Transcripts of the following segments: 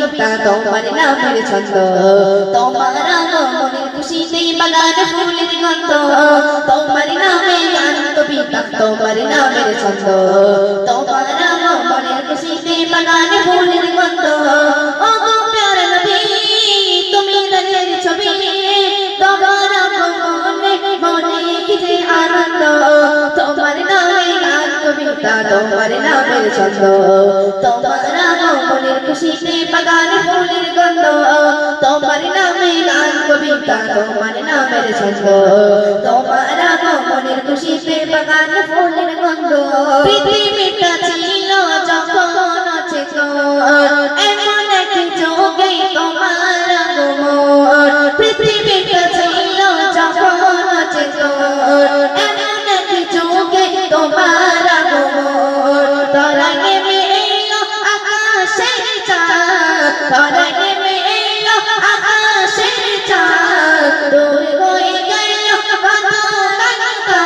কবিতা তোমার নামের ছন্দ তোমার আগমনের খুশিতে বাগানে ফুলের গন্ধ তোমার নামে গান কবিতা তোমার নামের ছন্দ তোমার আগমনের খুশিতে বাগানে ফুলের গন্ধ ও গো প্যারা নবী তুমি রঙের ছবি তোমার আগমনে মনে কি যে আনন্দ তোমার নামে গান কবিতা তোমার নামের ছন্দ তোমার আগমনের খুশিতে বাগানে ফুলের গন্ধ তোমার নামে গান কবিতা তোমার নামের ছন্দ তোমার আগমনের খুশিতে বাগানে ফুলের গন্ধ পৃথিবীটা ছিল যখন চেতন এমন এক যোগে তোমার আগমন পৃথিবীটা ছিল যখন চেতন এমন এক যোগে তোমার আগমন তারা নেমে এলো আকাশের চাঁদ তারা নেমে এলো আকাশের চাঁদ দূর হয়ে গেল কত কান্তা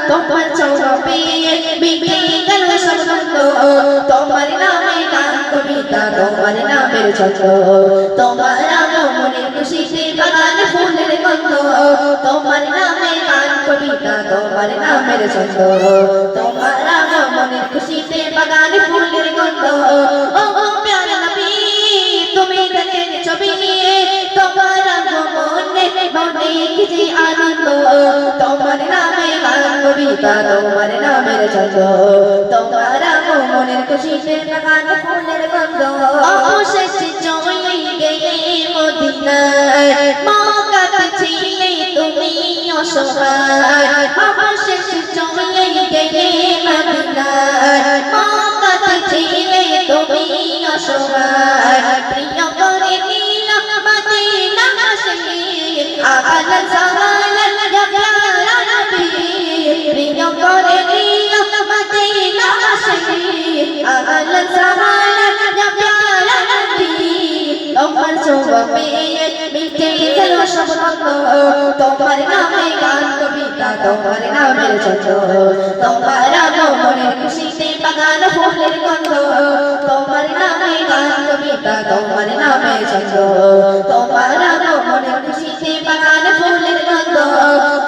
তোমার চৌপে মিটে গেল সব দ্বন্দ্ব তোমার নামে গান কবিতা তোমার নামের ছন্দ তোমার আগমনের খুশিতে বাগানে ফুলের গন্ধ তোমার নামে গান কবিতা তোমার নামের ছন্দ তোমার আগমনের খুশিতে বাগানে ফুলের গন্ধ ও প্যারা নবী তুমি রঙের ছবি তোমার আগমনে মনে কি যে আনন্দ তোমার নামে গান কবিতা তোমার নামের ছন্দ তোমার আগমনের খুশিতে বাগানে ফুলের গন্ধ অবশেষে চলে গেলে মদিনায় মক্কাতে ছিলে তুমি অসহায় অবশেষে চলে গেলে মদিনায় মক্কাতে ছিলে তুমি অসহায় প্রিয় করে নিল মদিনা শরীফ আলাল সালাল ইয়া প্যারা নবী প্রিয় করে নিল মদিনা শরীফ আলাল সালাল ইয়া প্যারা নবী তোমার চৌপে মিটে গেল সব দ্বন্দ্ব তোমার নামে গান কবিতা তোমার নামের ছন্দ তোমার আগমনের খুশিতে বাগান ফুলের গন্ধ তোমার নামে গান কবিতা তোমার নামের ছন্দ তোমার আগমনের খুশিতে বাগান ফুলের গন্ধ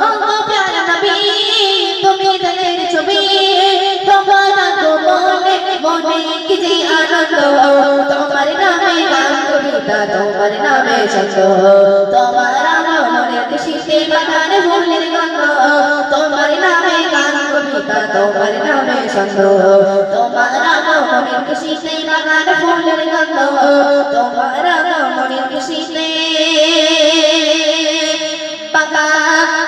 ও প্যারা নবী তুমি রঙের ছবি তোমার আগমনে মনে কি যে আনন্দ তোমার নামে গান কবিতা তোমার নামের ছন্দ তোমার আগমনের খুশিতে বাগানে ফুলের গন্ধ তোমার নামে গান কবিতা তোমার নামের ছন্দ তোমার আগমনের খুশিতে বাগানে ফুলের গন্ধ তোমার আগমনের খুশিতে বাগান